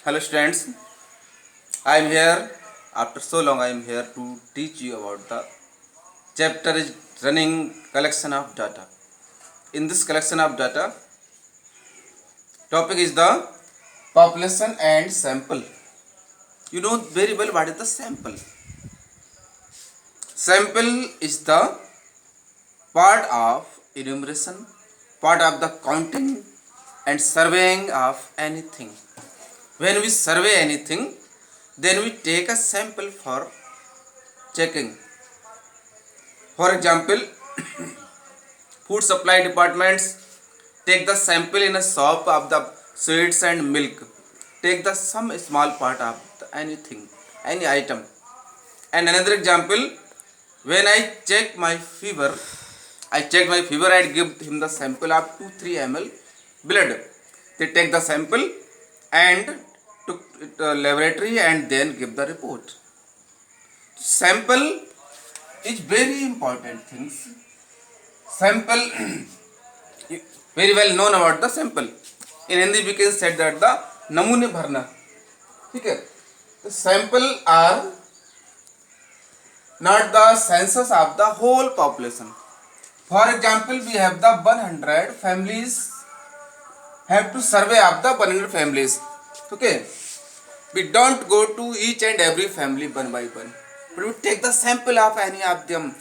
Hello students, I am here. After so long I am here to teach you about the chapter is running collection of data. In this collection of data, topic is the population and sample. You know very well what is the sample. Sample is the part of enumeration, part of the counting and surveying of anything. When we survey anything, then we take a sample for checking. For example, food supply departments take the sample in a shop of the sweets and milk. Take the some small part of anything, any item. And another example, when I check my fever, I give him the sample of 2-3 ml blood. They take the sample and took it to laboratory and then give the report. Sample is very important things. Sample very well known about the sample. In Hindi we can say that the नमूने भरना, ठीक है. The sample are not the census of the whole population. For example, we have the 100 families, have to survey of the 100 families. Okay, we don't go to each and every family one by one, but we take the sample of any of them.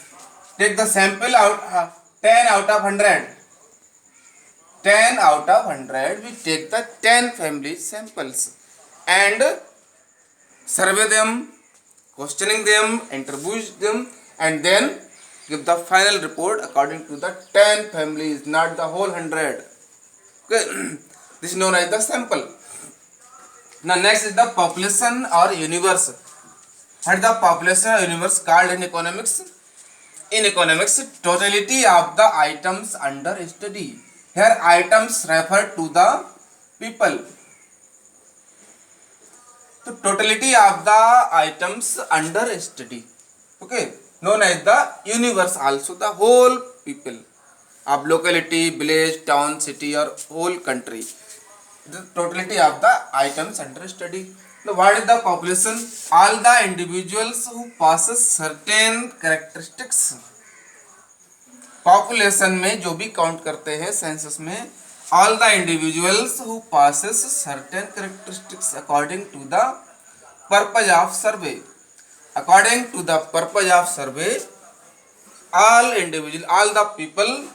Take the sample out 10 out of 100. 10 out of 100, we take the 10 family samples and survey them, questioning them, interview them, and then give the final report according to the 10 families, not the whole 100. Okay. This is known as the sample. Now next is the population or universe. What is the population or universe called in economics? In economics, totality of the items under study. Here items refer to the people. The totality of the items under study. Okay, known as the universe also, the whole people of locality, village, town, city or whole country. The totality of the items under study. Now what is the population? All the individuals who possess certain characteristics. Population में जो भी count करते हैं census में, all the individuals who possess certain characteristics according to the purpose of survey. According to the purpose of survey, all individual, all the people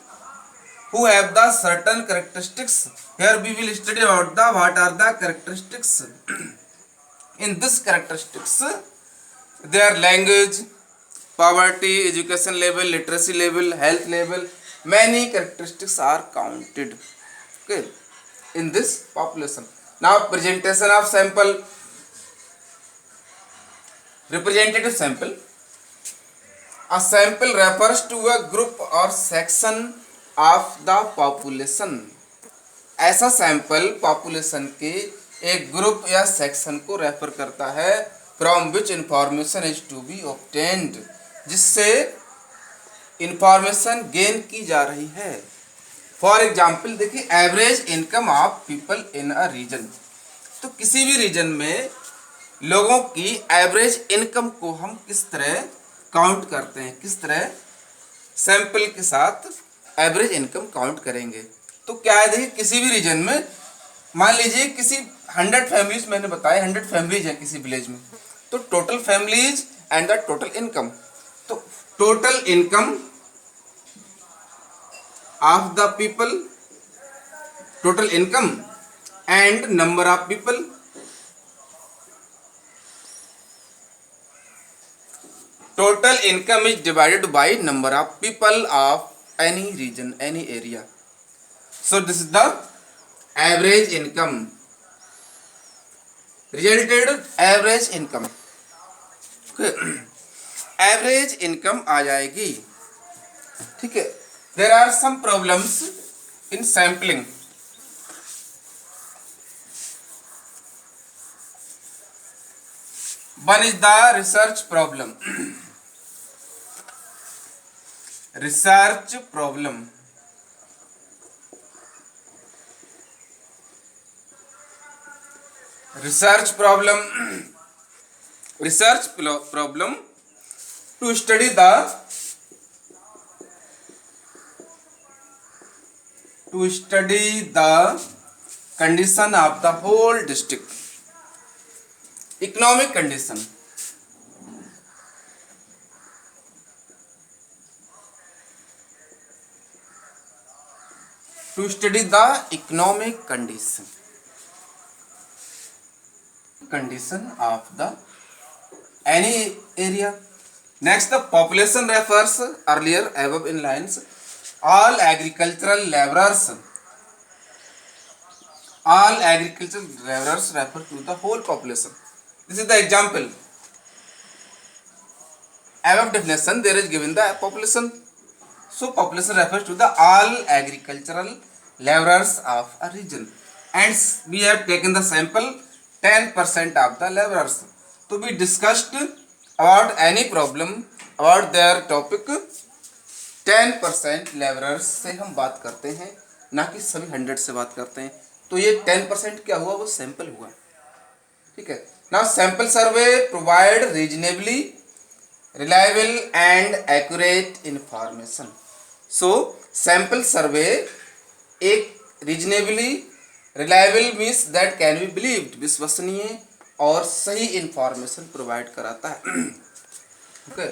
who have the certain characteristics. Here we will study about the what are the characteristics. In this characteristics, their language, poverty, education level, literacy level, health level, many characteristics are counted. Okay, in this population. Now presentation of sample. Representative sample. A sample refers to a group or section of the population. ऐसा sample population के एक group या section को refer करता है from which information is to be obtained, जिससे information gain की जा रही है. फॉर एग्जाम्पल देखिए, average income of people in a region. तो किसी भी रीजन में लोगों की एवरेज इनकम को हम किस तरह काउंट करते हैं, किस तरह सैंपल के साथ एवरेज इनकम काउंट करेंगे. तो क्या है, देखिए किसी भी रीजन में मान लीजिए किसी 100 फैमिलीज, मैंने बताया 100 फैमिलीज हैं किसी विलेज में, तो total families and the total income. तो total income of the people, total income and number of people. Total income is divided by number of people of any region, any area. So this is the average income. Resulted average income. Okay. Average income आ जाएगी, ठीक है. There are some problems in sampling. One is the research problem. Research problem. research problem research problem to study the condition of the whole district, economic condition, to study the economic condition of the any area. Next, the population refers earlier above in lines all agricultural laborers refer to the whole population. This is the example. Above definition there is given the population. So population refers to the all agricultural laborers of a region, and we have taken the sample 10% of the laborers. To be discussed about any problem about their topic, 10% laborers से हम बात करते हैं, ना कि सभी 100 से बात करते हैं. तो ये 10% क्या हुआ, वो सैंपल हुआ. ठीक है. Now sample survey provide reasonably reliable and accurate information. So sample survey एक reasonably reliable means that can be believed, विश्वसनीय और सही इंफॉर्मेशन प्रोवाइड कराता है. ओके.